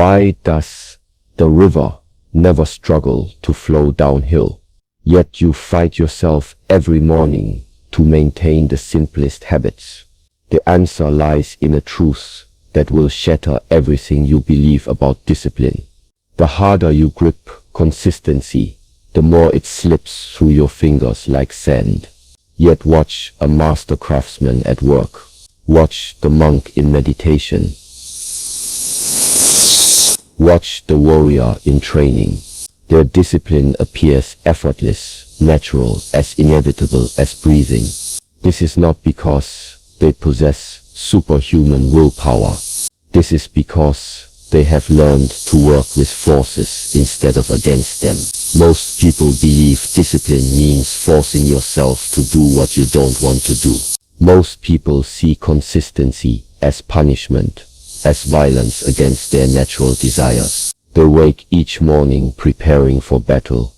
Why does the river never struggle to flow downhill? Yet you fight yourself every morning to maintain the simplest habits. The answer lies in a truth that will shatter everything you believe about discipline. The harder you grip consistency, the more it slips through your fingers like sand. Yet watch a master craftsman at work. Watch the monk in meditation. Watch the warrior in training. Their discipline appears effortless, natural, as inevitable as breathing. This is not because they possess superhuman willpower. This is because they have learned to work with forces instead of against them. Most people believe discipline means forcing yourself to do what you don't want to do. Most people see consistency as punishment, as violence against their natural desires. They wake each morning preparing for battle,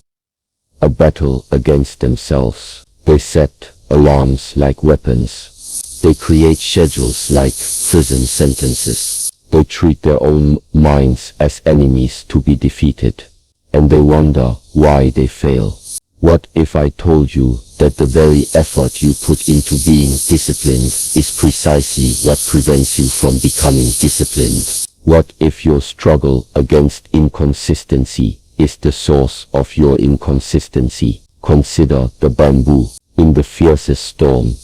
a battle against themselves. They set alarms like weapons. They create schedules like prison sentences. They treat their own minds as enemies to be defeated, and they wonder why they fail. What if I told you that the very effort you put into being disciplined is precisely what prevents you from becoming disciplined? What if your struggle against inconsistency is the source of your inconsistency? Consider the bamboo. In the fiercest storm,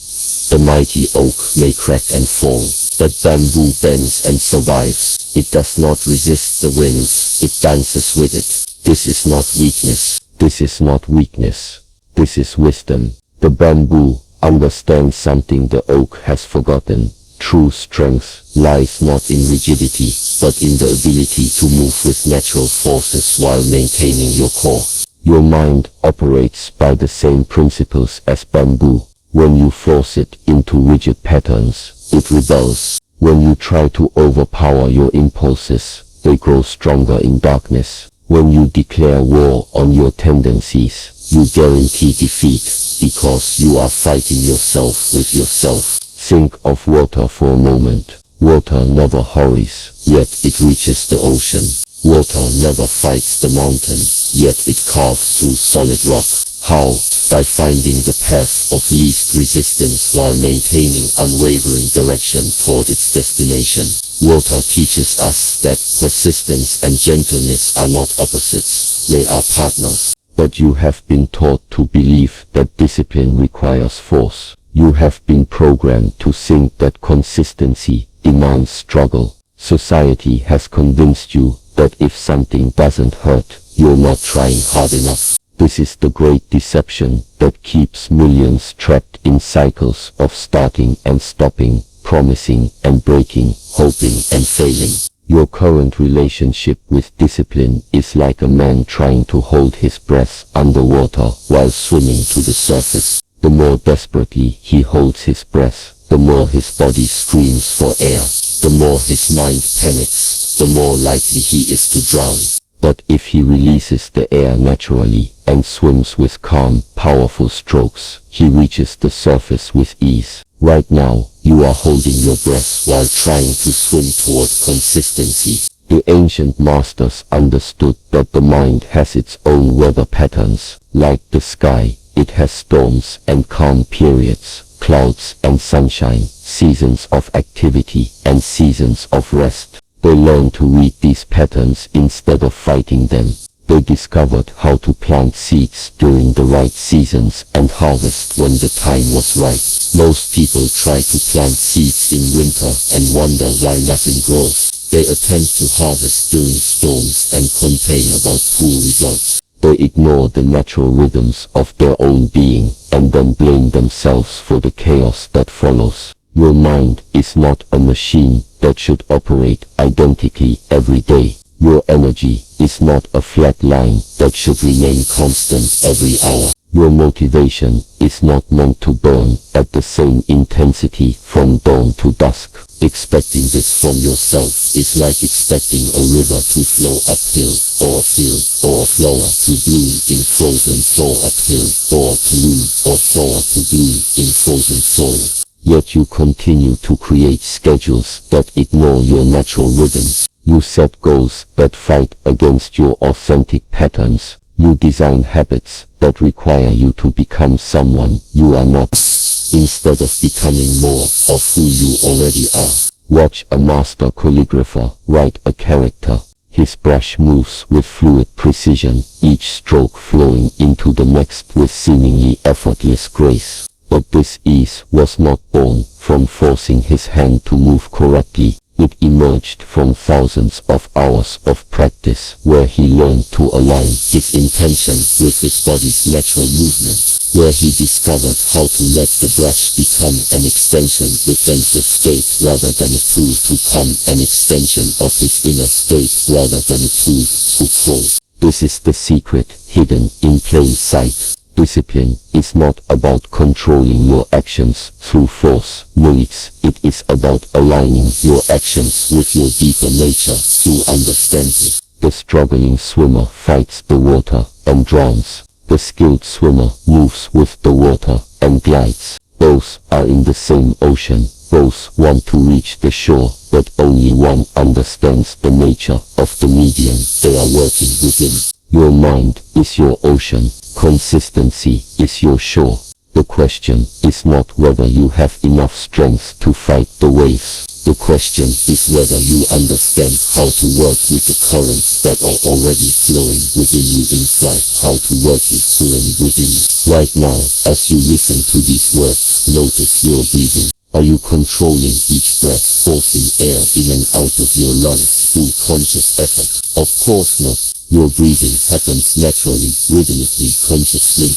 the mighty oak may crack and fall, but bamboo bends and survives. It does not resist the winds, it dances with it. This is not weakness. This is not weakness. This is wisdom. The bamboo understands something the oak has forgotten. True strength lies not in rigidity, but in the ability to move with natural forces while maintaining your core. Your mind operates by the same principles as bamboo. When you force it into rigid patterns, it rebels. When you try to overpower your impulses, they grow stronger in darkness. When you declare war on your tendencies, you guarantee defeat, because you are fighting yourself with yourself. Think of water for a moment. Water never hurries, yet it reaches the ocean. Water never fights the mountain, yet it carves through solid rock. How? By finding the path of least resistance while maintaining unwavering direction toward its destination. Water teaches us that persistence and gentleness are not opposites, they are partners. But you have been taught to believe that discipline requires force. You have been programmed to think that consistency demands struggle. Society has convinced you that if something doesn't hurt, you're not trying hard enough. This is the great deception that keeps millions trapped in cycles of starting and stopping, promising and breaking, hoping and failing. Your current relationship with discipline is like a man trying to hold his breath underwater while swimming to the surface. The more desperately he holds his breath, the more his body screams for air. The more his mind panics, the more likely he is to drown. But if he releases the air naturally and swims with calm, powerful strokes, he reaches the surface with ease. Right now, you are holding your breath while trying to swim toward consistency. The ancient masters understood that the mind has its own weather patterns. Like the sky, it has storms and calm periods, clouds and sunshine, seasons of activity and seasons of rest. They learned to read these patterns instead of fighting them. They discovered how to plant seeds during the right seasons and harvest when the time was right. Most people try to plant seeds in winter and wonder why nothing grows. They attempt to harvest during storms and complain about poor results. They ignore the natural rhythms of their own being and then blame themselves for the chaos that follows. Your mind is not a machine that should operate identically every day. Your energy is not a flat line that should remain constant every hour. Your motivation is not meant to burn at the same intensity from dawn to dusk. Expecting this from yourself is like expecting a river to flow uphill, or a field or a flower to bloom in frozen soil uphill, or a bloom or flower to bloom in frozen soil. Yet you continue to create schedules that ignore your natural rhythms. You set goals that fight against your authentic patterns. You design habits that require you to become someone you are not, instead of becoming more of who you already are. Watch a master calligrapher write a character. His brush moves with fluid precision, each stroke flowing into the next with seemingly effortless grace. But this ease was not born from forcing his hand to move correctly. It emerged from thousands of hours of practice, where he learned to align his intention with his body's natural movement, where he discovered how to let the brush become an extension within the state rather than a tool to become an extension of his inner state rather than a tool to control. This is the secret hidden in plain sight. Discipline is not about controlling your actions through force, moves. It is about aligning your actions with your deeper nature through understanding. The struggling swimmer fights the water and drowns. The skilled swimmer moves with the water and glides. Both are in the same ocean. Both want to reach the shore, but only one understands the nature of the medium they are working within. Your mind is your ocean. Consistency is your shore. The question is not whether you have enough strength to fight the waves. The question is whether you understand how to work with the currents that are already flowing within you inside, how to work with flowing within you. Right now, as you listen to these words, notice your breathing. Are you controlling each breath, forcing air in and out of your lungs through conscious effort? Of course not. Your breathing happens naturally, rhythmically, consciously,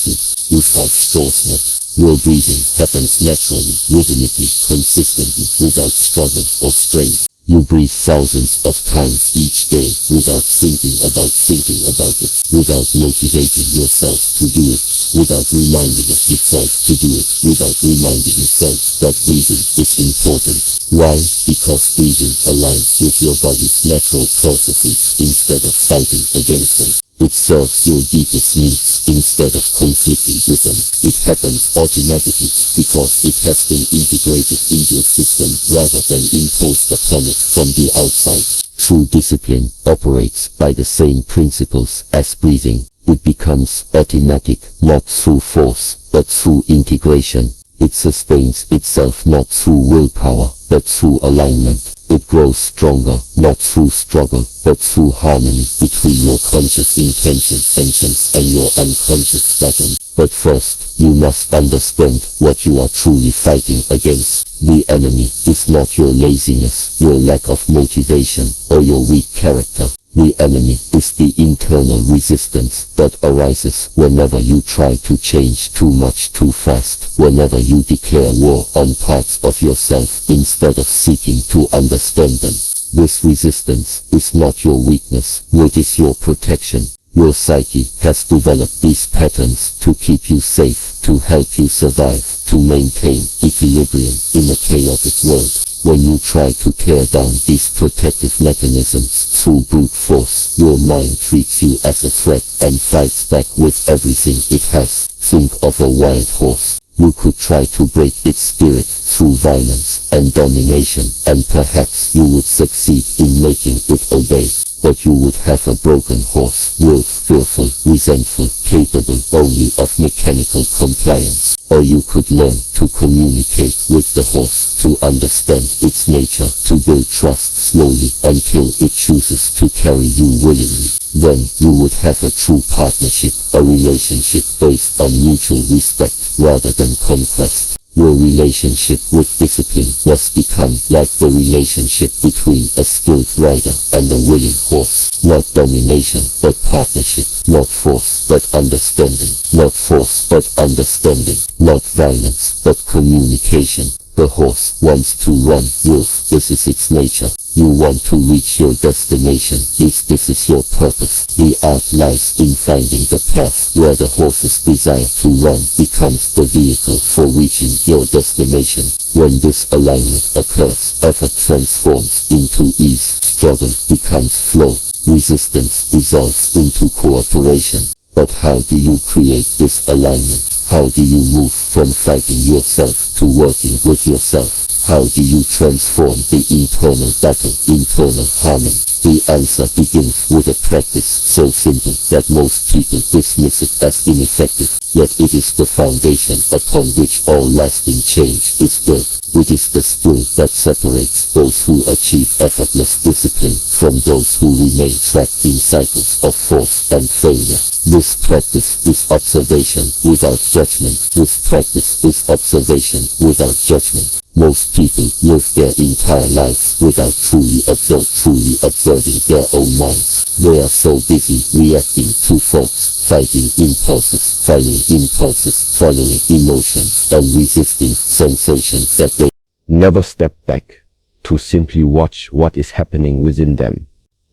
without forcing it. Your breathing happens naturally, rhythmically, consistently, without struggle or strain. You breathe thousands of times each day without thinking about it, without motivating yourself to do it, without reminding yourself to do it, without reminding yourself that breathing is important. Why? Because breathing aligns with your body's natural processes instead of fighting against them. It serves your deepest needs instead of conflicting with them. It happens automatically because it has been integrated into your system rather than imposed upon it from the outside. True discipline operates by the same principles as breathing. It becomes automatic not through force, but through integration. It sustains itself not through willpower, but through alignment. It grows stronger, not through struggle, but through harmony between your conscious intentions and your unconscious pattern. But first, you must understand what you are truly fighting against. The enemy is not your laziness, your lack of motivation, or your weak character. The enemy is the internal resistance that arises whenever you try to change too much too fast, whenever you declare war on parts of yourself instead of seeking to understand them. This resistance is not your weakness, it is your protection. Your psyche has developed these patterns to keep you safe, to help you survive, to maintain equilibrium in a chaotic world. When you try to tear down these protective mechanisms through brute force, your mind treats you as a threat and fights back with everything it has. Think of a wild horse. You could try to break its spirit through violence and domination, and perhaps you would succeed in making it obey. But you would have a broken horse, fearful, resentful, capable only of mechanical compliance. Or you could learn to communicate with the horse, to understand its nature, to build trust slowly until it chooses to carry you willingly. Then you would have a true partnership, a relationship based on mutual respect rather than conquest. Your relationship with discipline must become like the relationship between a skilled rider and a willing horse. Not domination, but partnership. Not force, but understanding. Not force, but understanding. Not violence, but communication. The horse wants to run. This is its nature. You want to reach your destination. This is your purpose. The art lies in finding the path where the horse's desire to run becomes the vehicle for reaching your destination. When this alignment occurs, effort transforms into ease, struggle becomes flow, resistance dissolves into cooperation. But how do you create this alignment? How do you move from fighting yourself to working with yourself? How do you transform the internal battle, internal harmony? The answer begins with a practice so simple that most people dismiss it as ineffective, yet it is the foundation upon which all lasting change is built. It is the skill that separates those who achieve effortless discipline from those who remain trapped in cycles of force and failure. This practice is observation without judgment. This practice is observation without judgment. Most people live their entire lives without truly observing their own minds. They are so busy reacting to thoughts, fighting impulses, following emotions, and resisting sensations that they never step back to simply watch what is happening within them.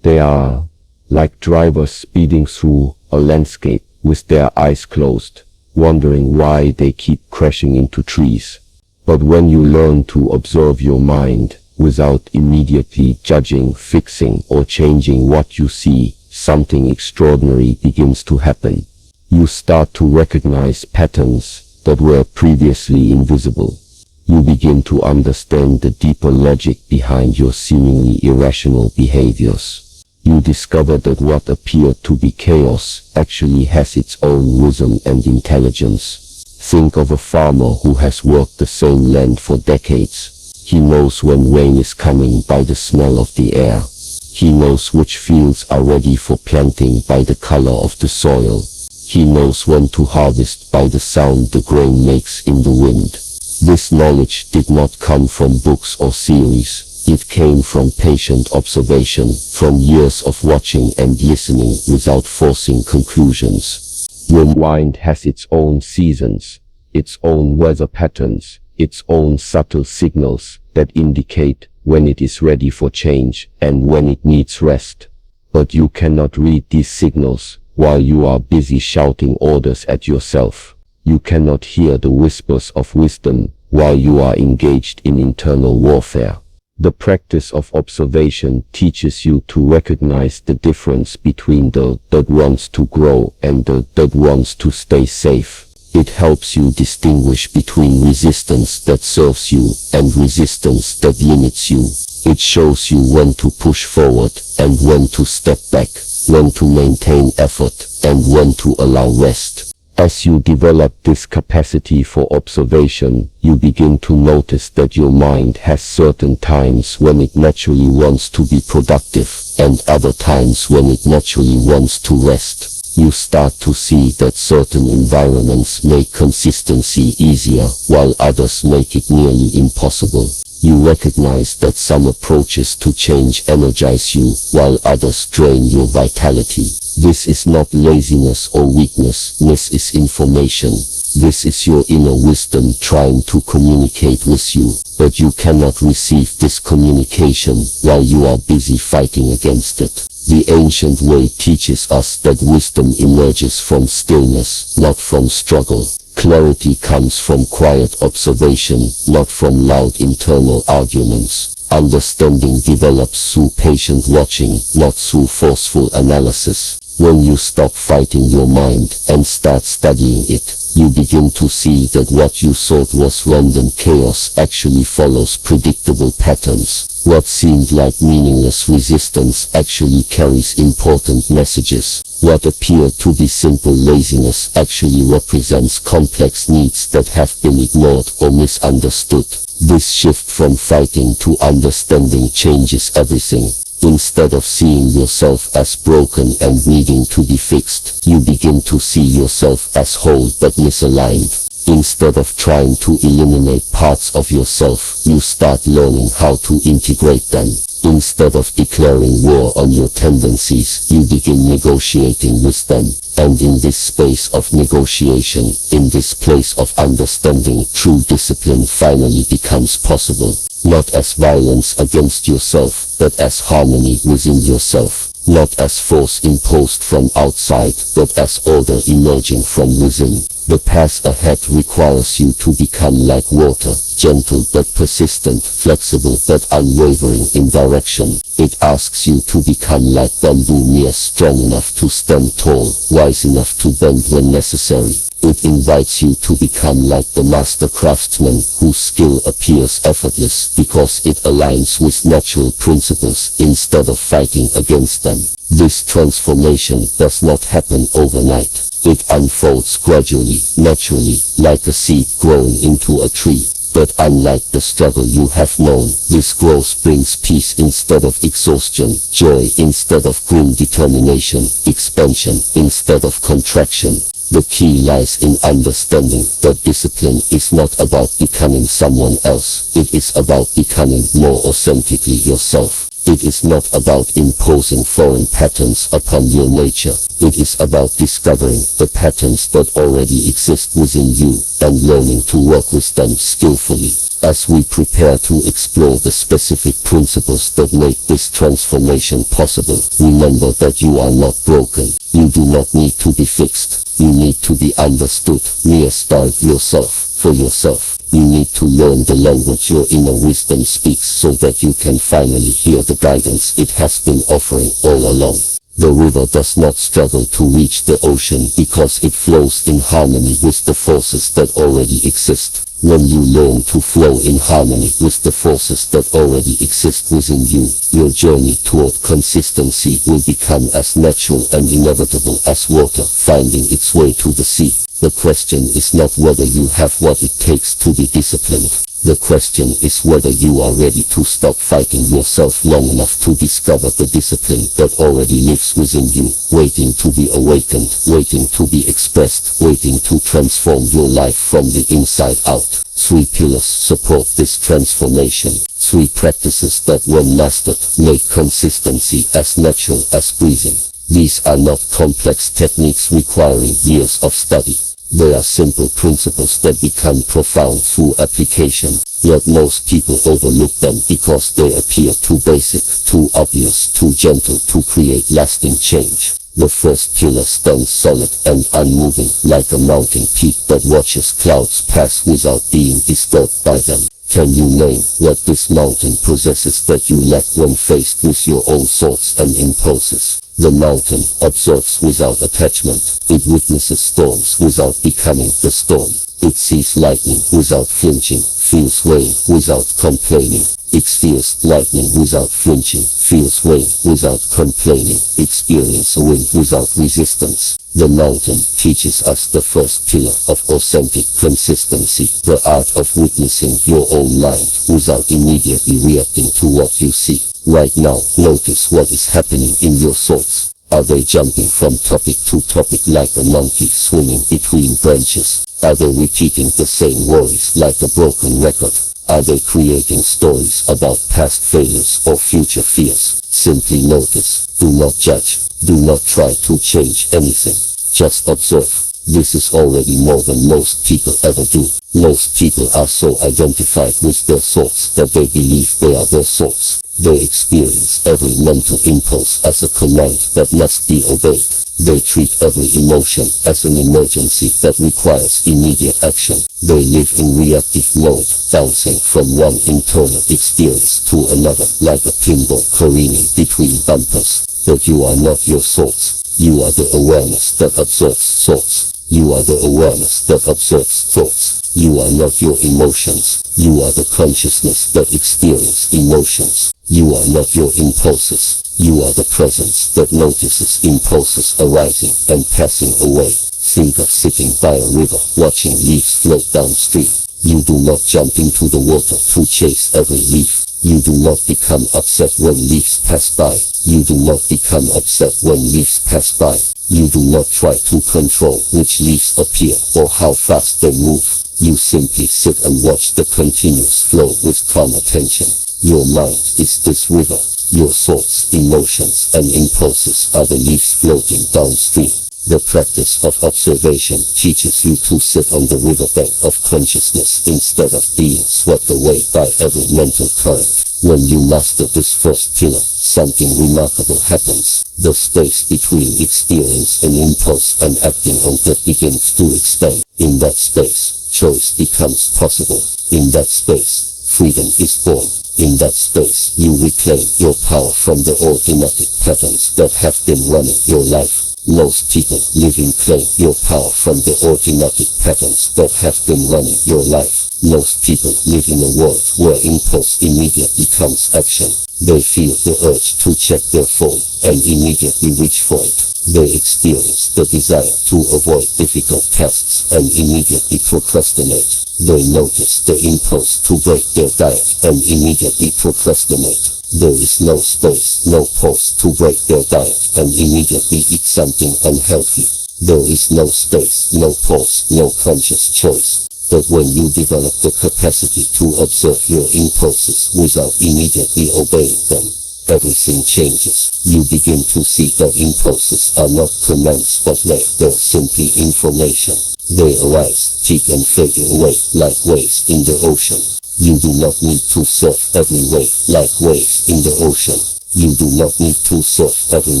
They are like drivers speeding through a landscape with their eyes closed, wondering why they keep crashing into trees. But when you learn to observe your mind without immediately judging, fixing, or changing what you see, something extraordinary begins to happen. You start to recognize patterns that were previously invisible. You begin to understand the deeper logic behind your seemingly irrational behaviors. You discover that what appeared to be chaos actually has its own rhythm and intelligence. Think of a farmer who has worked the same land for decades. He knows when rain is coming by the smell of the air. He knows which fields are ready for planting by the color of the soil. He knows when to harvest by the sound the grain makes in the wind. This knowledge did not come from books or theories. It came from patient observation, from years of watching and listening without forcing conclusions. Your mind has its own seasons, its own weather patterns, its own subtle signals that indicate when it is ready for change and when it needs rest. But you cannot read these signals while you are busy shouting orders at yourself. You cannot hear the whispers of wisdom while you are engaged in internal warfare. The practice of observation teaches you to recognize the difference between the that wants to grow and the that wants to stay safe. It helps you distinguish between resistance that serves you and resistance that limits you. It shows you when to push forward and when to step back, when to maintain effort and when to allow rest. As you develop this capacity for observation, you begin to notice that your mind has certain times when it naturally wants to be productive and other times when it naturally wants to rest. You start to see that certain environments make consistency easier while others make it nearly impossible. You recognize that some approaches to change energize you while others drain your vitality. This is not laziness or weakness. This is information. This is your inner wisdom trying to communicate with you, but you cannot receive this communication while you are busy fighting against it. The ancient way teaches us that wisdom emerges from stillness, not from struggle. Clarity comes from quiet observation, not from loud internal arguments. Understanding develops through patient watching, not through forceful analysis. When you stop fighting your mind and start studying it, you begin to see that what you thought was random chaos actually follows predictable patterns. What seemed like meaningless resistance actually carries important messages. What appeared to be simple laziness actually represents complex needs that have been ignored or misunderstood. This shift from fighting to understanding changes everything. Instead of seeing yourself as broken and needing to be fixed, you begin to see yourself as whole but misaligned. Instead of trying to eliminate parts of yourself, you start learning how to integrate them. Instead of declaring war on your tendencies, you begin negotiating with them. And in this space of negotiation, in this place of understanding, true discipline finally becomes possible. Not as violence against yourself, but as harmony within yourself. Not as force imposed from outside, but as order emerging from within. The path ahead requires you to become like water, gentle but persistent, flexible but unwavering in direction. It asks you to become like bamboo, mere strong enough to stand tall, wise enough to bend when necessary. It invites you to become like the master craftsman whose skill appears effortless because it aligns with natural principles instead of fighting against them. This transformation does not happen overnight. It unfolds gradually, naturally, like a seed growing into a tree. But unlike the struggle you have known, this growth brings peace instead of exhaustion, joy instead of grim determination, expansion instead of contraction. The key lies in understanding that discipline is not about becoming someone else. It is about becoming more authentically yourself. It is not about imposing foreign patterns upon your nature. It is about discovering the patterns that already exist within you and learning to work with them skillfully. As we prepare to explore the specific principles that make this transformation possible, remember that you are not broken. You do not need to be fixed. You need to be understood. Start yourself for yourself. You need to learn the language your inner wisdom speaks so that you can finally hear the guidance it has been offering all along. The river does not struggle to reach the ocean because it flows in harmony with the forces that already exist. When you learn to flow in harmony with the forces that already exist within you, your journey toward consistency will become as natural and inevitable as water finding its way to the sea. The question is not whether you have what it takes to be disciplined. The question is whether you are ready to stop fighting yourself long enough to discover the discipline that already lives within you, waiting to be awakened, waiting to be expressed, waiting to transform your life from the inside out. 3 pillars support this transformation. 3 practices that, when mastered, make consistency as natural as breathing. These are not complex techniques requiring years of study. They are simple principles that become profound through application, yet most people overlook them because they appear too basic, too obvious, too gentle to create lasting change. The first pillar stands solid and unmoving, like a mountain peak that watches clouds pass without being disturbed by them. Can you name what this mountain possesses that you lack when faced with your own thoughts and impulses? The mountain observes without attachment. It witnesses storms without becoming the storm. It sees lightning without flinching, feels rain without complaining, experienced lightning without flinching, feels rain without complaining, experiences wind without resistance. The mountain teaches us the first pillar of authentic consistency, the art of witnessing your own mind without immediately reacting to what you see. Right now, notice what is happening in your thoughts. Are they jumping from topic to topic like a monkey swimming between branches? Are they repeating the same worries like a broken record? Are they creating stories about past failures or future fears? Simply notice. Do not judge. Do not try to change anything. Just observe. This is already more than most people ever do. Most people are so identified with their thoughts that they believe they are their thoughts. They experience every mental impulse as a command that must be obeyed. They treat every emotion as an emergency that requires immediate action. They live in reactive mode, bouncing from one internal experience to another like a pinball careening between bumpers. But you are not your thoughts. You are the awareness that observes thoughts. You are the awareness that observes thoughts. You are not your emotions. You are the consciousness that experiences emotions. You are not your impulses. You are the presence that notices impulses arising and passing away. Think of sitting by a river, watching leaves float downstream. You do not jump into the water to chase every leaf. You do not become upset when leaves pass by. You do not become upset when leaves pass by. You do not try to control which leaves appear or how fast they move. You simply sit and watch the continuous flow with calm attention. Your mind is this river. Your thoughts, emotions, and impulses are the leaves floating downstream. The practice of observation teaches you to sit on the riverbank of consciousness instead of being swept away by every mental current. When you master this first pillar, something remarkable happens. The space between experience and impulse and acting on that begins to expand. In that space, choice becomes possible. In that space, freedom is born. In that space, you reclaim your power from the automatic patterns that have been running your life. Most people living claim your power from the automatic patterns that have been running your life. Most people live in a world where impulse immediately comes action. They feel the urge to check their phone and immediately reach for it. They experience the desire to avoid difficult tasks and immediately procrastinate. They notice the impulse to break their diet and immediately procrastinate. There is no space, no pause to break their diet and immediately eat something unhealthy. There is no space, no pause, no conscious choice. But when you develop the capacity to observe your impulses without immediately obeying them, everything changes. You begin to see that impulses are not commands but they're simply information. They arise, peak and fade away like waves in the ocean. You do not need to surf every wave like waves in the ocean. You do not need to surf every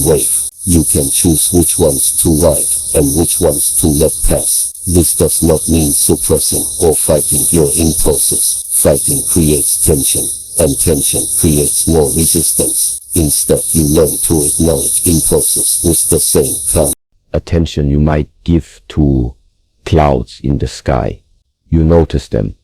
wave. You can choose which ones to ride and which ones to let pass. This does not mean suppressing or fighting your impulses. Fighting creates tension, and tension creates more resistance. Instead, you learn to acknowledge impulses with the same calm attention you might give to clouds in the sky. You notice them,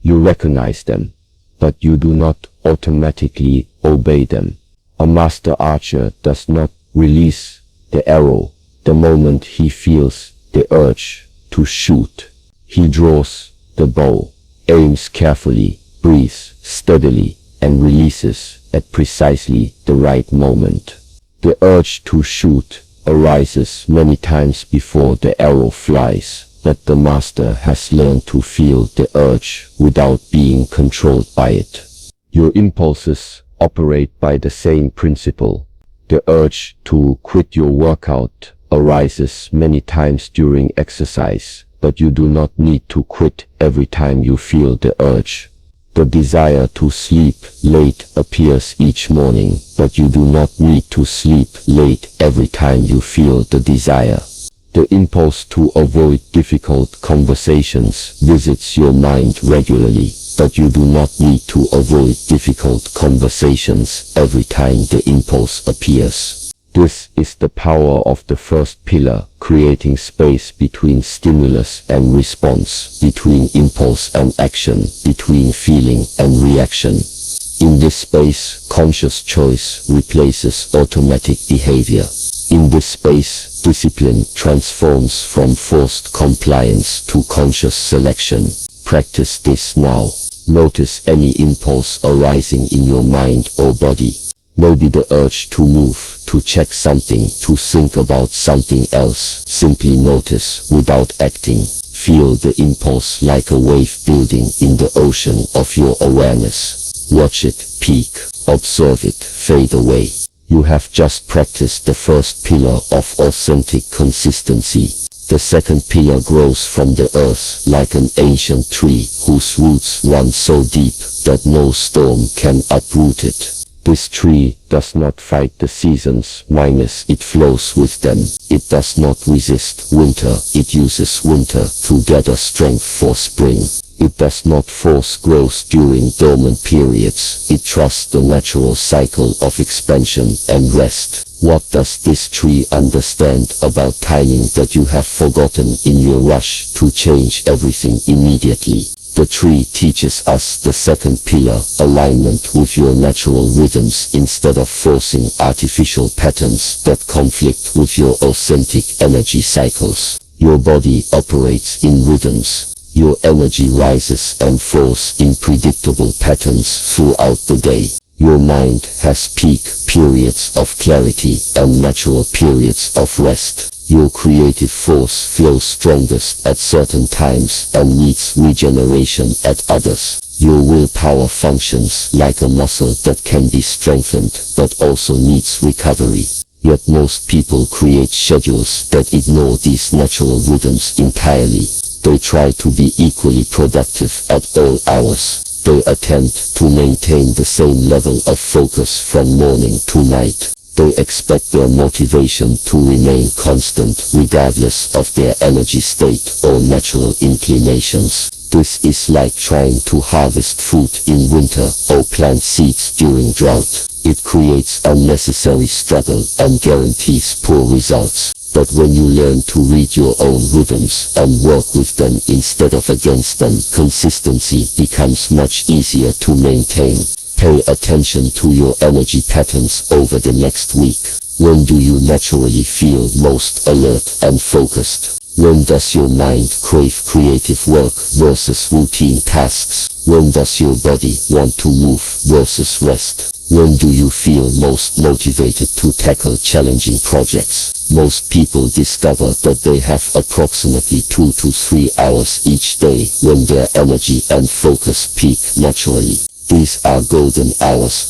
you recognize them, but you do not automatically obey them. A master archer does not release the arrow the moment he feels the urge to shoot. He draws the bow, aims carefully, breathes steadily, and releases at precisely the right moment. The urge to shoot arises many times before the arrow flies, but the master has learned to feel the urge without being controlled by it. Your impulses operate by the same principle. The urge to quit your workout arises many times during exercise, but you do not need to quit every time you feel the urge. The desire to sleep late appears each morning, but you do not need to sleep late every time you feel the desire. The impulse to avoid difficult conversations visits your mind regularly, but you do not need to avoid difficult conversations every time the impulse appears. This is the power of the first pillar, creating space between stimulus and response, between impulse and action, between feeling and reaction. In this space, conscious choice replaces automatic behavior. In this space, discipline transforms from forced compliance to conscious selection. Practice this now. Notice any impulse arising in your mind or body. Maybe the urge to move, to check something, to think about something else. Simply notice without acting. Feel the impulse like a wave building in the ocean of your awareness. Watch it peak, observe it fade away. You have just practiced the first pillar of authentic consistency. The second pillar grows from the earth like an ancient tree whose roots run so deep that no storm can uproot it. This tree does not fight the seasons, it flows with them. It does not resist winter, it uses winter to gather strength for spring. It does not force growth during dormant periods. It trusts the natural cycle of expansion and rest. What does this tree understand about timing that you have forgotten in your rush to change everything immediately? The tree teaches us the second pillar, alignment with your natural rhythms instead of forcing artificial patterns that conflict with your authentic energy cycles. Your body operates in rhythms. Your energy rises and falls in predictable patterns throughout the day. Your mind has peak periods of clarity and natural periods of rest. Your creative force flows strongest at certain times and needs regeneration at others. Your willpower functions like a muscle that can be strengthened but also needs recovery. Yet most people create schedules that ignore these natural rhythms entirely. They try to be equally productive at all hours. They attempt to maintain the same level of focus from morning to night. They expect their motivation to remain constant regardless of their energy state or natural inclinations. This is like trying to harvest fruit in winter or plant seeds during drought. It creates unnecessary struggle and guarantees poor results. But when you learn to read your own rhythms and work with them instead of against them, consistency becomes much easier to maintain. Pay attention to your energy patterns over the next week. When do you naturally feel most alert and focused? When does your mind crave creative work versus routine tasks? When does your body want to move versus rest? When do you feel most motivated to tackle challenging projects? Most people discover that they have approximately 2 to 3 hours each day when their energy and focus peak naturally. These are golden hours,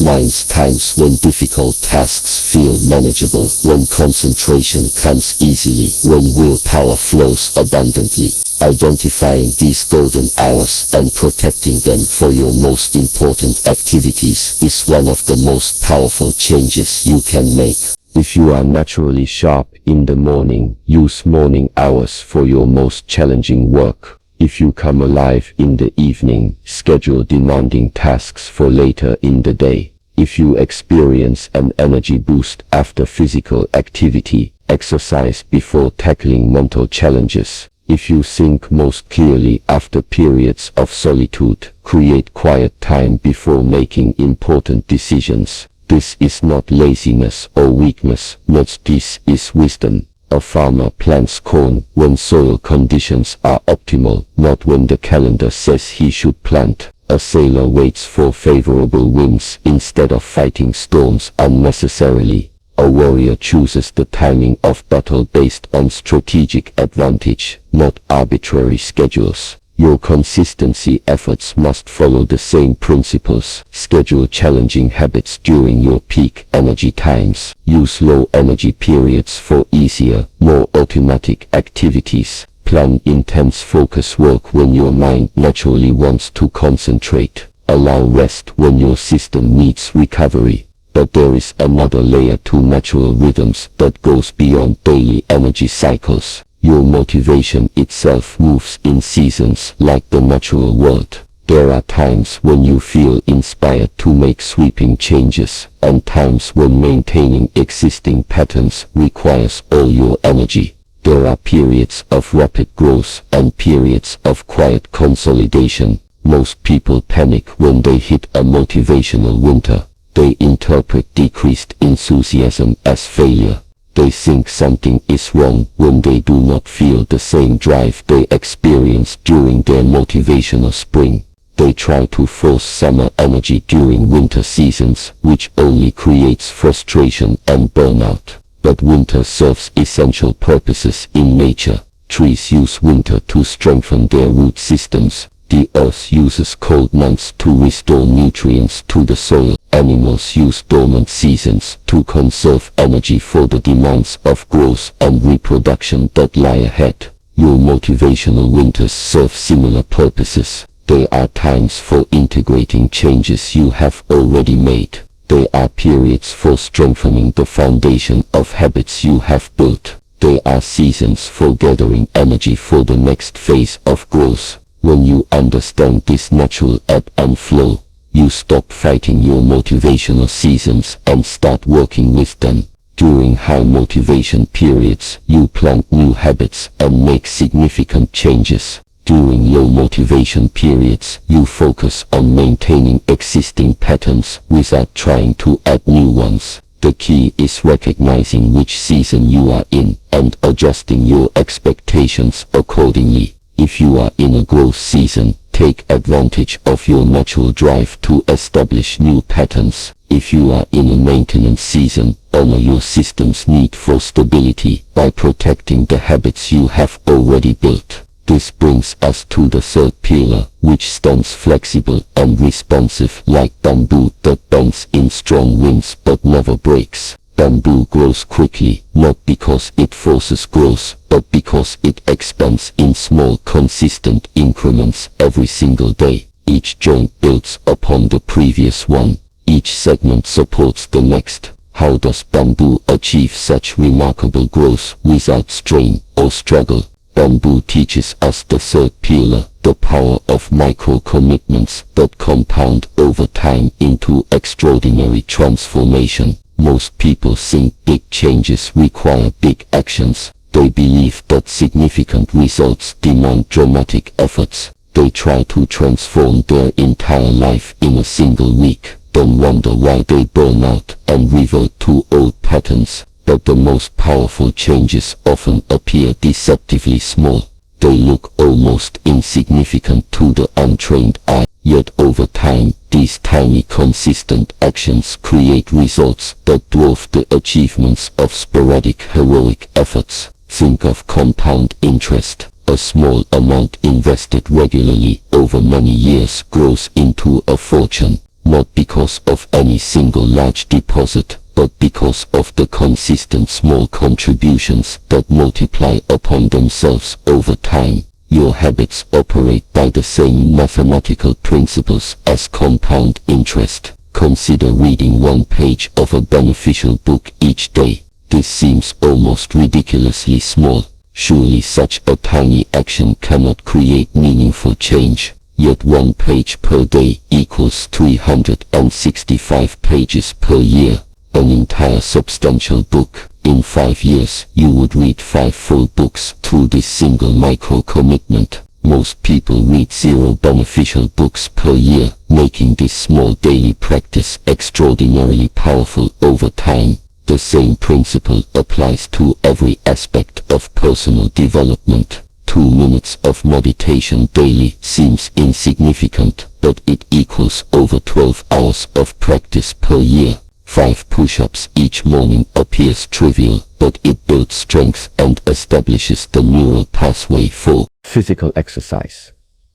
times when difficult tasks feel manageable, when concentration comes easily, when willpower flows abundantly. Identifying these golden hours and protecting them for your most important activities is one of the most powerful changes you can make. If you are naturally sharp in the morning, use morning hours for your most challenging work. If you come alive in the evening, schedule demanding tasks for later in the day. If you experience an energy boost after physical activity, exercise before tackling mental challenges. If you think most clearly after periods of solitude, create quiet time before making important decisions. This is not laziness or weakness, but this is wisdom. A farmer plants corn when soil conditions are optimal, not when the calendar says he should plant. A sailor waits for favorable winds instead of fighting storms unnecessarily. A warrior chooses the timing of battle based on strategic advantage, not arbitrary schedules. Your consistency efforts must follow the same principles. Schedule challenging habits during your peak energy times. Use low energy periods for easier, more automatic activities. Plan intense focus work when your mind naturally wants to concentrate. Allow rest when your system needs recovery. But there is another layer to natural rhythms that goes beyond daily energy cycles. Your motivation itself moves in seasons like the natural world. There are times when you feel inspired to make sweeping changes, and times when maintaining existing patterns requires all your energy. There are periods of rapid growth and periods of quiet consolidation. Most people panic when they hit a motivational winter. They interpret decreased enthusiasm as failure. They think something is wrong when they do not feel the same drive they experienced during their motivational spring. They try to force summer energy during winter seasons, which only creates frustration and burnout. But winter serves essential purposes in nature. Trees use winter to strengthen their root systems. The earth uses cold months to restore nutrients to the soil. Animals use dormant seasons to conserve energy for the demands of growth and reproduction that lie ahead. Your motivational winters serve similar purposes. They are times for integrating changes you have already made. They are periods for strengthening the foundation of habits you have built. They are seasons for gathering energy for the next phase of growth. When you understand this natural ebb and flow, you stop fighting your motivational seasons and start working with them. During high motivation periods, you plant new habits and make significant changes. During low motivation periods, you focus on maintaining existing patterns without trying to add new ones. The key is recognizing which season you are in and adjusting your expectations accordingly. If you are in a growth season, take advantage of your natural drive to establish new patterns. If you are in a maintenance season, honor your system's need for stability by protecting the habits you have already built. This brings us to the third pillar, which stands flexible and responsive like bamboo that bends in strong winds but never breaks. Bamboo grows quickly, not because it forces growth, but because it expands in small, consistent increments every single day. Each joint builds upon the previous one. Each segment supports the next. How does bamboo achieve such remarkable growth without strain or struggle? Bamboo teaches us the third pillar, the power of micro-commitments that compound over time into extraordinary transformation. Most people think big changes require big actions, They believe that significant results demand dramatic efforts. They try to transform their entire life in a single week, then wonder why they burn out and revert to old patterns. But the most powerful changes often appear deceptively small. They look almost insignificant to the untrained eye, yet over time, these tiny consistent actions create results that dwarf the achievements of sporadic heroic efforts. Think of compound interest. A small amount invested regularly over many years grows into a fortune, not because of any single large deposit, but because of the consistent small contributions that multiply upon themselves over time. Your habits operate by the same mathematical principles as compound interest. Consider reading one page of a beneficial book each day. This seems almost ridiculously small. Surely such a tiny action cannot create meaningful change. Yet one page per day equals 365 pages per year. An entire substantial book. In 5 years, you would read 5 full books through this single micro-commitment. Most people read 0 beneficial books per year, making this small daily practice extraordinarily powerful over time. The same principle applies to every aspect of personal development. 2 minutes of meditation daily seems insignificant, but it equals over 12 hours of practice per year. 5 push-ups each morning appears trivial, but it builds strength and establishes the neural pathway for physical exercise.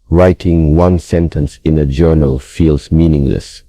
Writing one sentence in a journal feels meaningless,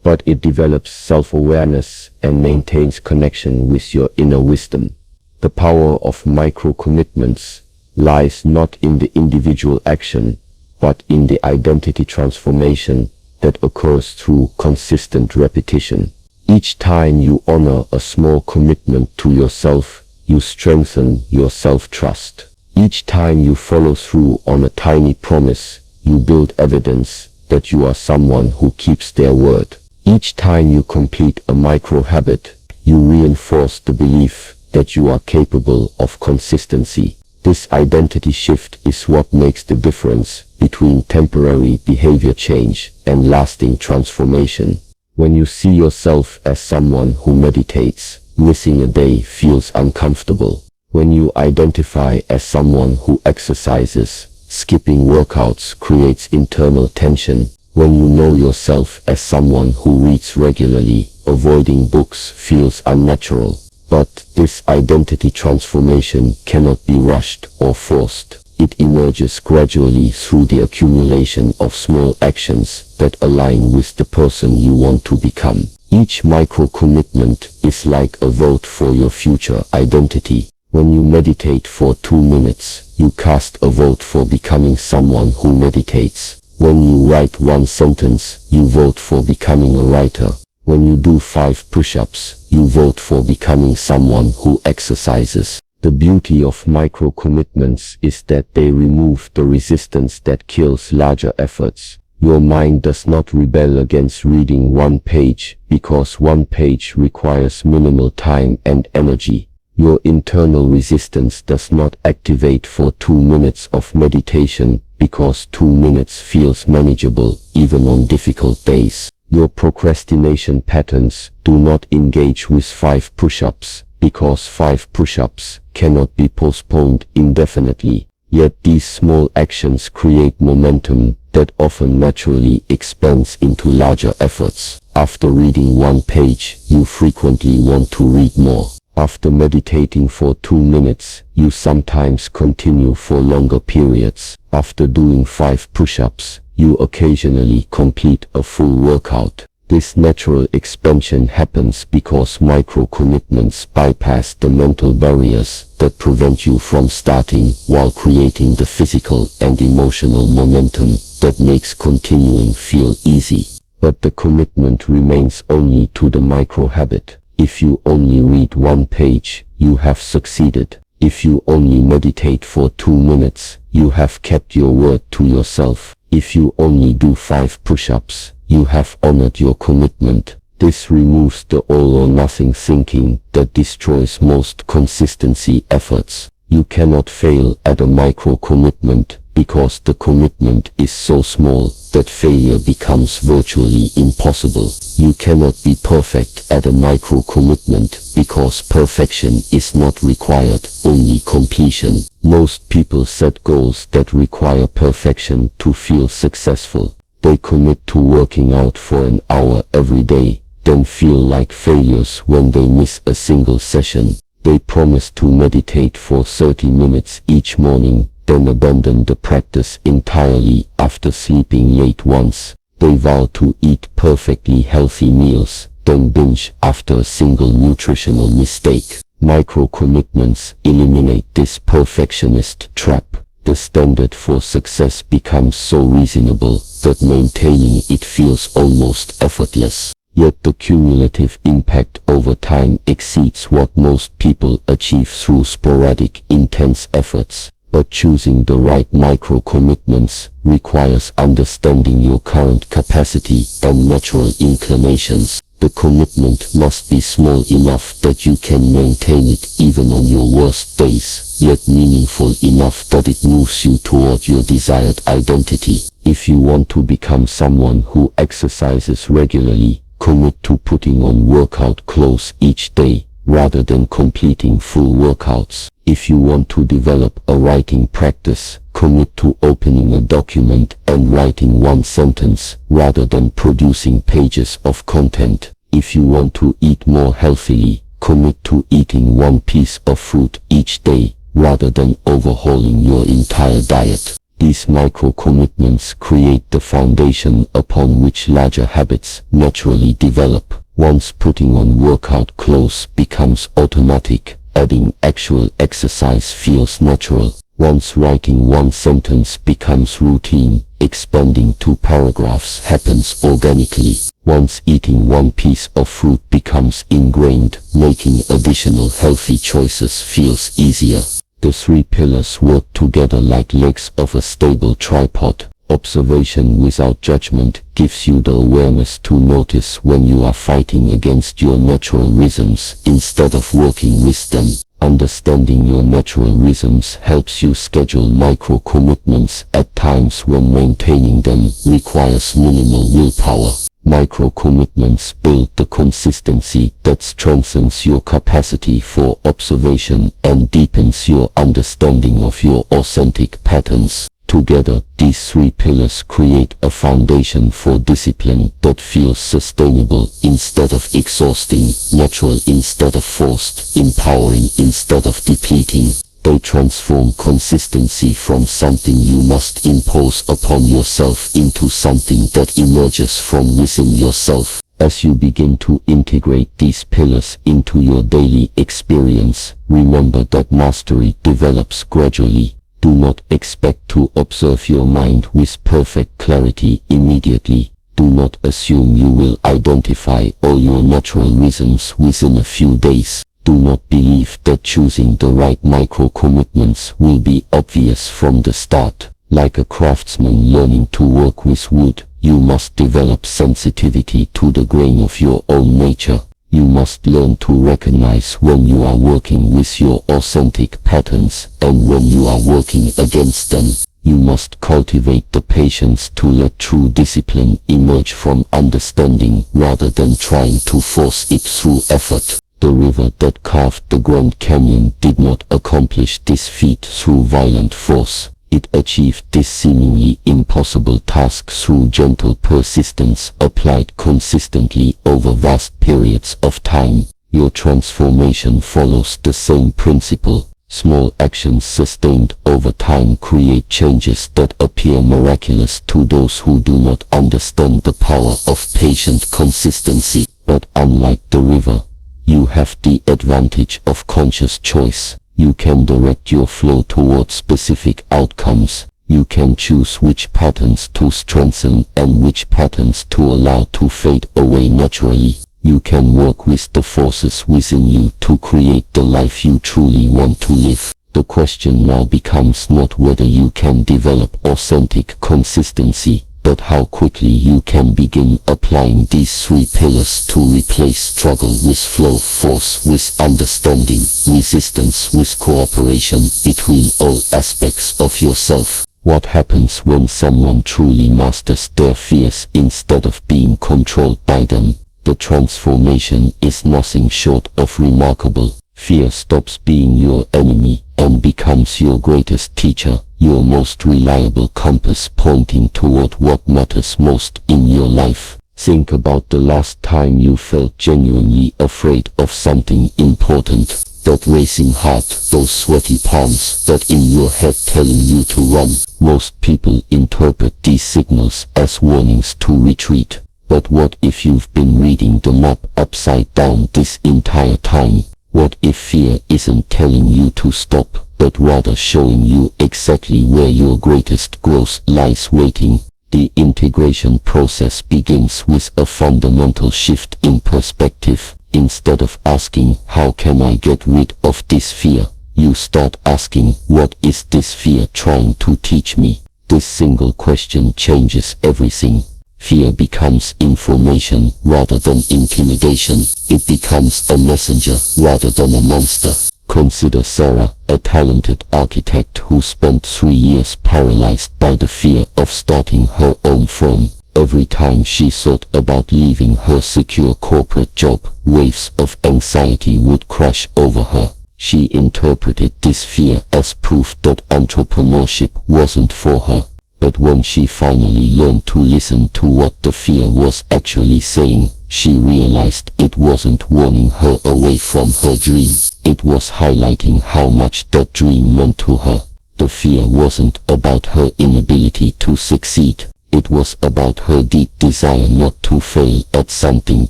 but it develops self-awareness and maintains connection with your inner wisdom. The power of micro-commitments lies not in the individual action, but in the identity transformation that occurs through consistent repetition. Each time you honor a small commitment to yourself, you strengthen your self-trust. Each time you follow through on a tiny promise, you build evidence that you are someone who keeps their word. Each time you complete a micro-habit, you reinforce the belief that you are capable of consistency. This identity shift is what makes the difference between temporary behavior change and lasting transformation. When you see yourself as someone who meditates, missing a day feels uncomfortable. When you identify as someone who exercises, skipping workouts creates internal tension. When you know yourself as someone who reads regularly, avoiding books feels unnatural. But this identity transformation cannot be rushed or forced. It emerges gradually through the accumulation of small actions that align with the person you want to become. Each micro-commitment is like a vote for your future identity. When you meditate for 2 minutes, you cast a vote for becoming someone who meditates. When you write one sentence, you vote for becoming a writer. When you do 5 push-ups, you vote for becoming someone who exercises. The beauty of micro-commitments is that they remove the resistance that kills larger efforts. Your mind does not rebel against reading one page because one page requires minimal time and energy. Your internal resistance does not activate for 2 minutes of meditation because 2 minutes feels manageable even on difficult days. Your procrastination patterns do not engage with 5 push-ups because 5 push-ups cannot be postponed indefinitely. Yet these small actions create momentum that often naturally expands into larger efforts. After reading one page, you frequently want to read more. After meditating for 2 minutes, you sometimes continue for longer periods. After doing 5 push-ups, you occasionally complete a full workout. This natural expansion happens because micro-commitments bypass the mental barriers that prevent you from starting, while creating the physical and emotional momentum that makes continuing feel easy. But the commitment remains only to the micro-habit. If you only read one page, you have succeeded. If you only meditate for 2 minutes, you have kept your word to yourself. If you only do 5 push-ups, you have honored your commitment. This removes the all or nothing thinking that destroys most consistency efforts. You cannot fail at a micro commitment because the commitment is so small that failure becomes virtually impossible. You cannot be perfect at a micro commitment because perfection is not required, only completion. Most people set goals that require perfection to feel successful. They commit to working out for an hour every day, then feel like failures when they miss a single session. They promise to meditate for 30 minutes each morning, then abandon the practice entirely after sleeping late once. They vow to eat perfectly healthy meals, then binge after a single nutritional mistake. Micro commitments eliminate this perfectionist trap. The standard for success becomes so reasonable that maintaining it feels almost effortless. Yet the cumulative impact over time exceeds what most people achieve through sporadic, intense efforts. But choosing the right micro-commitments requires understanding your current capacity and natural inclinations. The commitment must be small enough that you can maintain it even on your worst days, yet meaningful enough that it moves you toward your desired identity. If you want to become someone who exercises regularly, commit to putting on workout clothes each day, rather than completing full workouts. If you want to develop a writing practice, commit to opening a document and writing one sentence, rather than producing pages of content. If you want to eat more healthily, commit to eating one piece of fruit each day, rather than overhauling your entire diet. These micro-commitments create the foundation upon which larger habits naturally develop. Once putting on workout clothes becomes automatic, adding actual exercise feels natural. Once writing one sentence becomes routine, expanding 2 paragraphs happens organically. Once eating one piece of fruit becomes ingrained, making additional healthy choices feels easier. The 3 pillars work together like legs of a stable tripod. Observation without judgment gives you the awareness to notice when you are fighting against your natural rhythms instead of working with them. Understanding your natural rhythms helps you schedule micro-commitments at times when maintaining them requires minimal willpower. Micro-commitments build the consistency that strengthens your capacity for observation and deepens your understanding of your authentic patterns. Together, these 3 pillars create a foundation for discipline that feels sustainable instead of exhausting, natural instead of forced, empowering instead of depleting. They transform consistency from something you must impose upon yourself into something that emerges from within yourself. As you begin to integrate these pillars into your daily experience, remember that mastery develops gradually. Do not expect to observe your mind with perfect clarity immediately. Do not assume you will identify all your natural rhythms within a few days. Do not believe that choosing the right micro-commitments will be obvious from the start. Like a craftsman learning to work with wood, you must develop sensitivity to the grain of your own nature. You must learn to recognize when you are working with your authentic patterns and when you are working against them. You must cultivate the patience to let true discipline emerge from understanding rather than trying to force it through effort. The river that carved the Grand Canyon did not accomplish this feat through violent force. It achieved this seemingly impossible task through gentle persistence applied consistently over vast periods of time. Your transformation follows the same principle. Small actions sustained over time create changes that appear miraculous to those who do not understand the power of patient consistency. But unlike the river, you have the advantage of conscious choice. You can direct your flow towards specific outcomes. You can choose which patterns to strengthen and which patterns to allow to fade away naturally. You can work with the forces within you to create the life you truly want to live. The question now becomes not whether you can develop authentic consistency, but how quickly you can begin applying these three pillars to replace struggle with flow, force with understanding, resistance with cooperation between all aspects of yourself. What happens when someone truly masters their fears instead of being controlled by them? The transformation is nothing short of remarkable. Fear stops being your enemy and becomes your greatest teacher, your most reliable compass pointing toward what matters most in your life. Think about the last time you felt genuinely afraid of something important. That racing heart, those sweaty palms, that in your head telling you to run. Most people interpret these signals as warnings to retreat. But what if you've been reading the map upside down this entire time? What if fear isn't telling you to stop, but rather showing you exactly where your greatest growth lies waiting? The integration process begins with a fundamental shift in perspective. Instead of asking, how can I get rid of this fear? You start asking, what is this fear trying to teach me? This single question changes everything. Fear becomes information rather than intimidation. It becomes a messenger rather than a monster. Consider Sarah, a talented architect who spent 3 years paralyzed by the fear of starting her own firm. Every time she thought about leaving her secure corporate job, waves of anxiety would crash over her. She interpreted this fear as proof that entrepreneurship wasn't for her. But when she finally learned to listen to what the fear was actually saying, she realized it wasn't warning her away from her dream. It was highlighting how much that dream meant to her. The fear wasn't about her inability to succeed. It was about her deep desire not to fail at something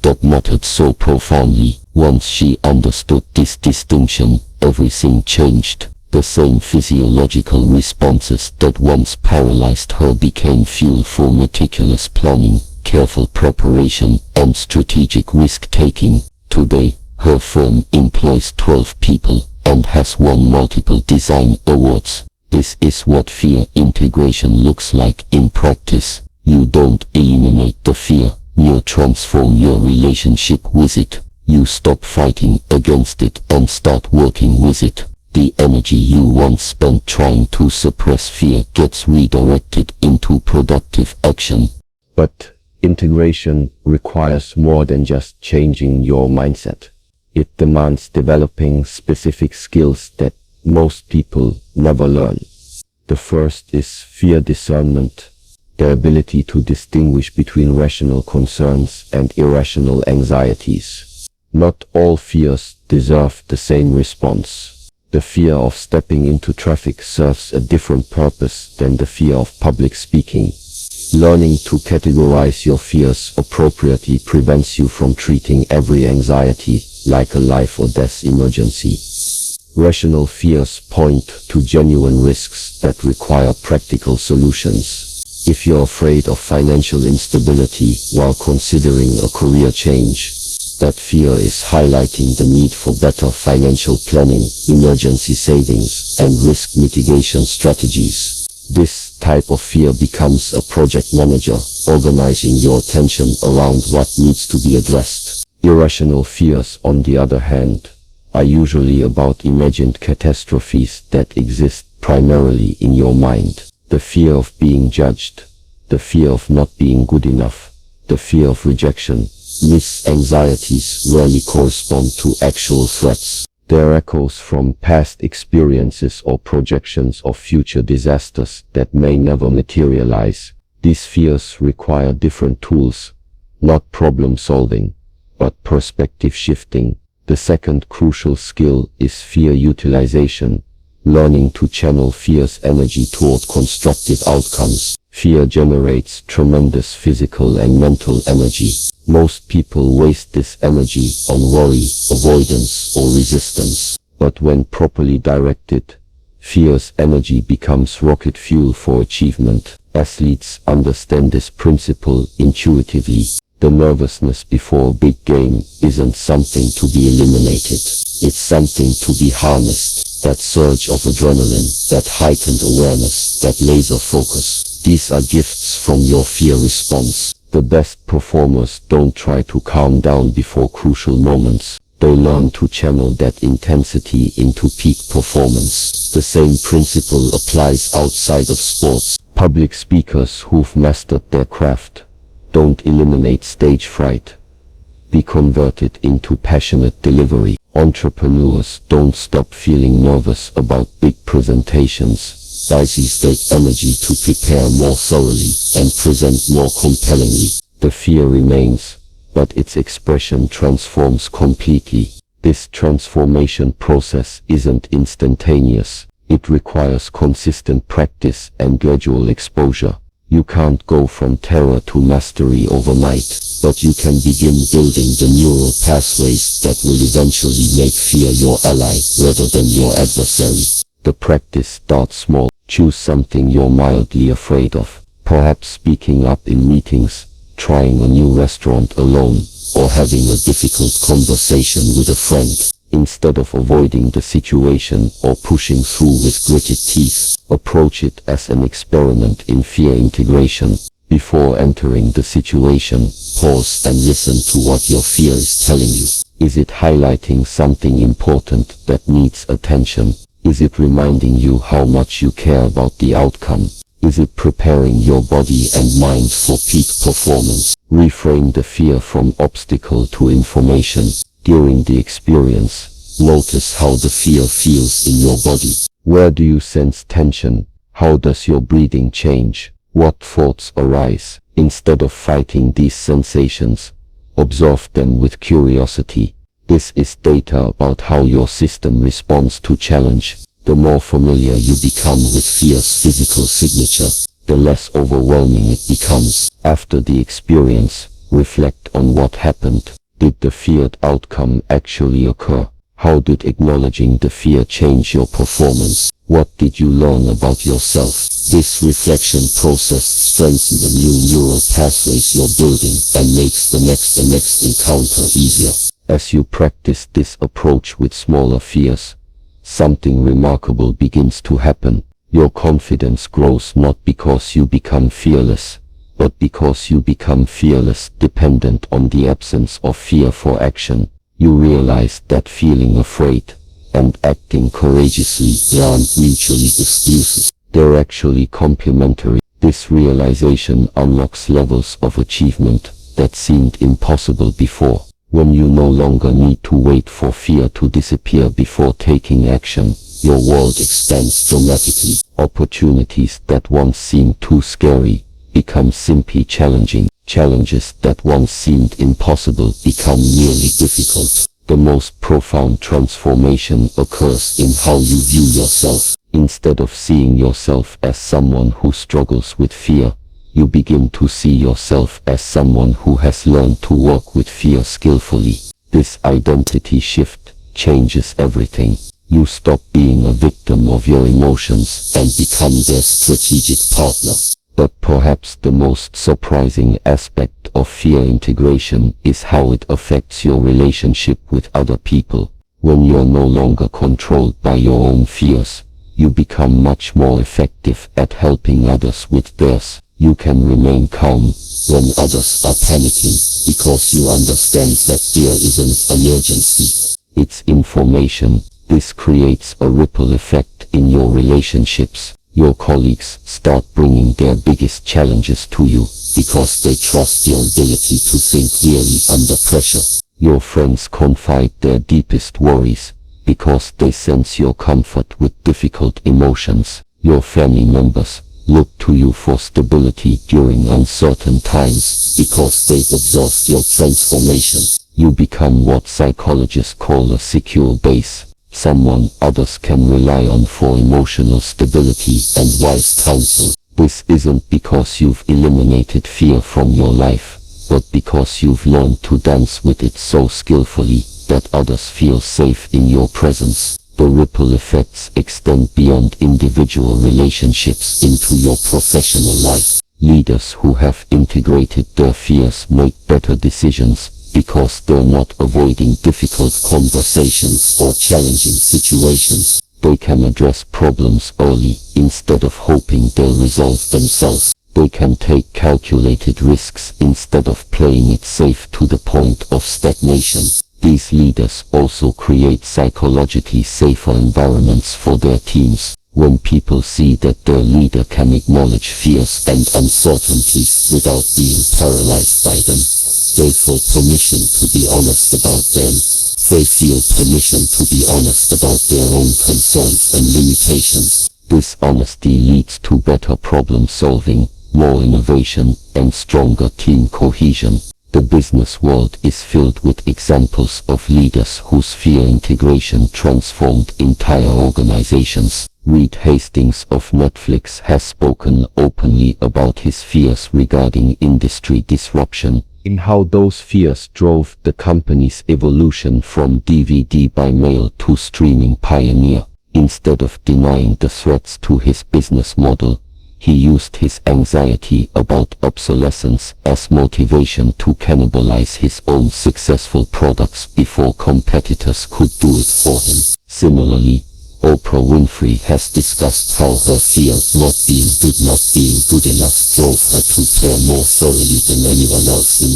that mattered so profoundly. Once she understood this distinction, everything changed. The same physiological responses that once paralyzed her became fuel for meticulous planning, careful preparation, and strategic risk-taking. Today, her firm employs 12 people and has won multiple design awards. This is what fear integration looks like in practice. You don't eliminate the fear, you transform your relationship with it. You stop fighting against it and start working with it. The energy you once spent trying to suppress fear gets redirected into productive action. But integration requires more than just changing your mindset. It demands developing specific skills that most people never learn. The first is fear discernment, the ability to distinguish between rational concerns and irrational anxieties. Not all fears deserve the same response. The fear of stepping into traffic serves a different purpose than the fear of public speaking. Learning to categorize your fears appropriately prevents you from treating every anxiety like a life or death emergency. Rational fears point to genuine risks that require practical solutions. If you're afraid of financial instability while considering a career change, that fear is highlighting the need for better financial planning, emergency savings, and risk mitigation strategies. This type of fear becomes a project manager, organizing your attention around what needs to be addressed. Irrational fears, on the other hand, are usually about imagined catastrophes that exist primarily in your mind. The fear of being judged, the fear of not being good enough, the fear of rejection. These anxieties rarely correspond to actual threats. They're echoes from past experiences or projections of future disasters that may never materialize. These fears require different tools, not problem solving, but perspective shifting. The second crucial skill is fear utilization, learning to channel fear's energy toward constructive outcomes. Fear generates tremendous physical and mental energy. Most people waste this energy on worry, avoidance, or resistance. But when properly directed, fear's energy becomes rocket fuel for achievement. Athletes understand this principle intuitively. The nervousness before a big game isn't something to be eliminated. It's something to be harnessed. That surge of adrenaline, that heightened awareness, that laser focus. These are gifts from your fear response. The best performers don't try to calm down before crucial moments. They learn to channel that intensity into peak performance. The same principle applies outside of sports. Public speakers who've mastered their craft don't eliminate stage fright. They convert it into passionate delivery. Entrepreneurs don't stop feeling nervous about big presentations. They state energy to prepare more thoroughly and present more compellingly. The fear remains, but its expression transforms completely. This transformation process isn't instantaneous. It requires consistent practice and gradual exposure. You can't go from terror to mastery overnight, but you can begin building the neural pathways that will eventually make fear your ally rather than your adversary. The practice starts small. Choose something you're mildly afraid of. Perhaps speaking up in meetings, trying a new restaurant alone, or having a difficult conversation with a friend. Instead of avoiding the situation or pushing through with gritted teeth, approach it as an experiment in fear integration. Before entering the situation, pause and listen to what your fear is telling you. Is it highlighting something important that needs attention? Is it reminding you how much you care about the outcome? Is it preparing your body and mind for peak performance? Reframe the fear from obstacle to information. During the experience, notice how the fear feels in your body. Where do you sense tension? How does your breathing change? What thoughts arise? Instead of fighting these sensations, observe them with curiosity. This is data about how your system responds to challenge. The more familiar you become with fear's physical signature, the less overwhelming it becomes. After the experience, reflect on what happened. Did the feared outcome actually occur? How did acknowledging the fear change your performance? What did you learn about yourself? This reflection process strengthens the new neural pathways you're building and makes the next encounter easier. As you practice this approach with smaller fears, something remarkable begins to happen. Your confidence grows not because you become fearless, but because you become fearless dependent on the absence of fear for action. You realize that feeling afraid and acting courageously aren't mutually exclusive. They're actually complementary. This realization unlocks levels of achievement that seemed impossible before. When you no longer need to wait for fear to disappear before taking action, your world expands dramatically. Opportunities that once seemed too scary become simply challenging. Challenges that once seemed impossible become nearly difficult. The most profound transformation occurs in how you view yourself. Instead of seeing yourself as someone who struggles with fear, you begin to see yourself as someone who has learned to work with fear skillfully. This identity shift changes everything. You stop being a victim of your emotions and become their strategic partner. But perhaps the most surprising aspect of fear integration is how it affects your relationship with other people. When you're no longer controlled by your own fears, you become much more effective at helping others with theirs. You can remain calm when others are panicking because you understand that fear isn't an emergency. It's information. This creates a ripple effect in your relationships. Your colleagues start bringing their biggest challenges to you because they trust your ability to think clearly under pressure. Your friends confide their deepest worries because they sense your comfort with difficult emotions. Your family members look to you for stability during uncertain times because they've observed your transformation. You become what psychologists call a secure base, someone others can rely on for emotional stability and wise counsel. This isn't because you've eliminated fear from your life, but because you've learned to dance with it so skillfully that others feel safe in your presence. The ripple effects extend beyond individual relationships into your professional life. Leaders who have integrated their fears make better decisions because they're not avoiding difficult conversations or challenging situations. They can address problems early instead of hoping they'll resolve themselves. They can take calculated risks instead of playing it safe to the point of stagnation. These leaders also create psychologically safer environments for their teams. When people see that their leader can acknowledge fears and uncertainties without being paralyzed by them, they feel permission to be honest about them. They feel permission to be honest about their own concerns and limitations. This honesty leads to better problem solving, more innovation, and stronger team cohesion. The business world is filled with examples of leaders whose fear integration transformed entire organizations. Reed Hastings of Netflix has spoken openly about his fears regarding industry disruption, in how those fears drove the company's evolution from DVD by mail to streaming pioneer. Instead of denying the threats to his business model, he used his anxiety about obsolescence as motivation to cannibalize his own successful products before competitors could do it for him. Similarly, Oprah Winfrey has discussed how her fear not being good enough drove her to care more thoroughly than anyone else in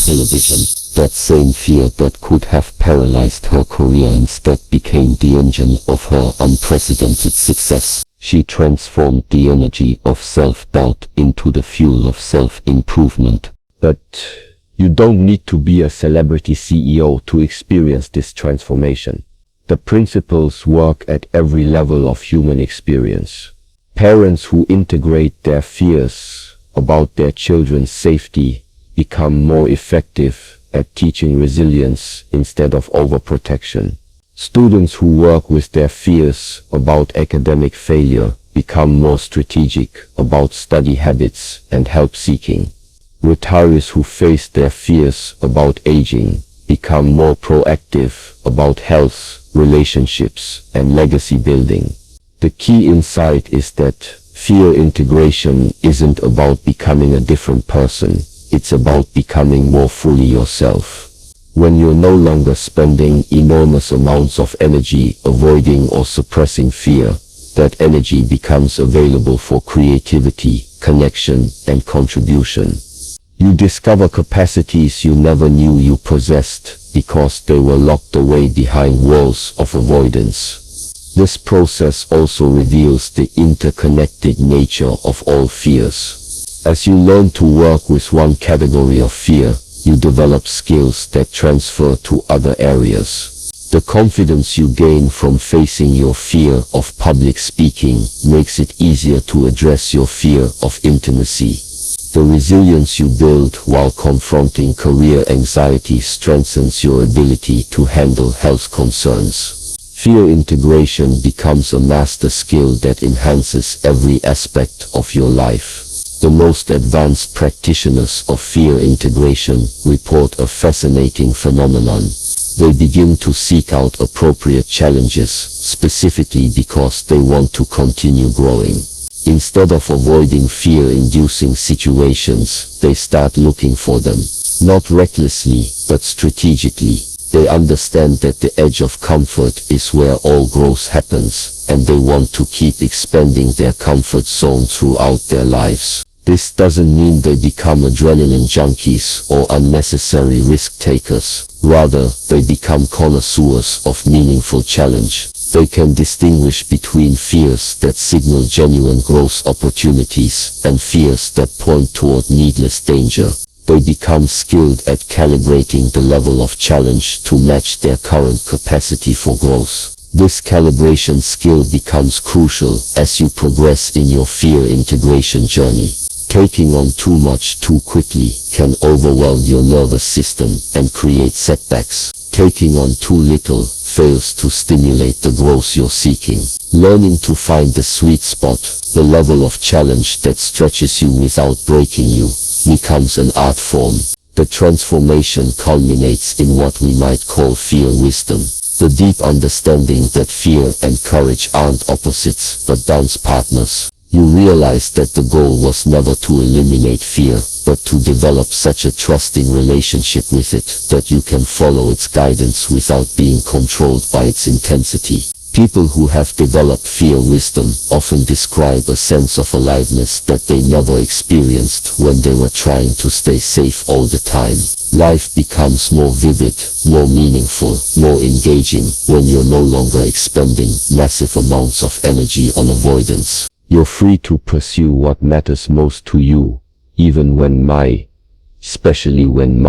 television. That same fear that could have paralyzed her career instead became the engine of her unprecedented success. She transformed the energy of self-doubt into the fuel of self-improvement. But you don't need to be a celebrity CEO to experience this transformation. The principles work at every level of human experience. Parents who integrate their fears about their children's safety become more effective at teaching resilience instead of overprotection. Students who work with their fears about academic failure become more strategic about study habits and help seeking. Retirees who face their fears about aging become more proactive about health, relationships, and legacy building. The key insight is that fear integration isn't about becoming a different person. It's about becoming more fully yourself. When you're no longer spending enormous amounts of energy avoiding or suppressing fear, that energy becomes available for creativity, connection, and contribution. You discover capacities you never knew you possessed because they were locked away behind walls of avoidance. This process also reveals the interconnected nature of all fears. As you learn to work with one category of fear, you develop skills that transfer to other areas. The confidence you gain from facing your fear of public speaking makes it easier to address your fear of intimacy. The resilience you build while confronting career anxiety strengthens your ability to handle health concerns. Fear integration becomes a master skill that enhances every aspect of your life. The most advanced practitioners of fear integration report a fascinating phenomenon. They begin to seek out appropriate challenges, specifically because they want to continue growing. Instead of avoiding fear-inducing situations, they start looking for them. Not recklessly, but strategically. They understand that the edge of comfort is where all growth happens, and they want to keep expanding their comfort zone throughout their lives. This doesn't mean they become adrenaline junkies or unnecessary risk takers. Rather, they become connoisseurs of meaningful challenge. They can distinguish between fears that signal genuine growth opportunities and fears that point toward needless danger. They become skilled at calibrating the level of challenge to match their current capacity for growth. This calibration skill becomes crucial as you progress in your fear integration journey. Taking on too much too quickly can overwhelm your nervous system and create setbacks. Taking on too little fails to stimulate the growth you're seeking. Learning to find the sweet spot, the level of challenge that stretches you without breaking you, becomes an art form. The transformation culminates in what we might call fear wisdom. The deep understanding that fear and courage aren't opposites but dance partners. You realize that the goal was never to eliminate fear, but to develop such a trusting relationship with it that you can follow its guidance without being controlled by its intensity. People who have developed fear wisdom often describe a sense of aliveness that they never experienced when they were trying to stay safe all the time. Life becomes more vivid, more meaningful, more engaging when you're no longer expending massive amounts of energy on avoidance. You're free to pursue what matters most to you, even when especially when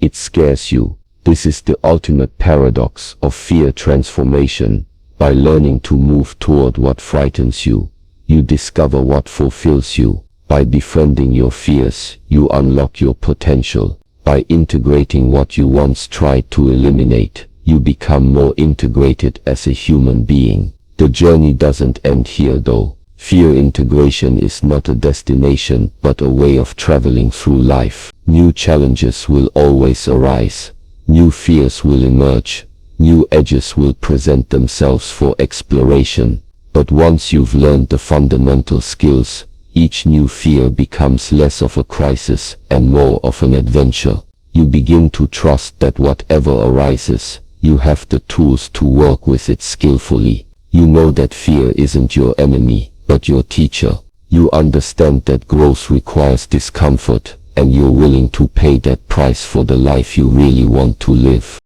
it scares you. This is the ultimate paradox of fear transformation. By learning to move toward what frightens you, you discover what fulfills you. By befriending your fears, you unlock your potential. By integrating what you once tried to eliminate, you become more integrated as a human being. The journey doesn't end here though. Fear integration is not a destination, but a way of traveling through life. New challenges will always arise. New fears will emerge. New edges will present themselves for exploration. But once you've learned the fundamental skills, each new fear becomes less of a crisis and more of an adventure. You begin to trust that whatever arises, you have the tools to work with it skillfully. You know that fear isn't your enemy, but your teacher. You understand that growth requires discomfort, and you're willing to pay that price for the life you really want to live.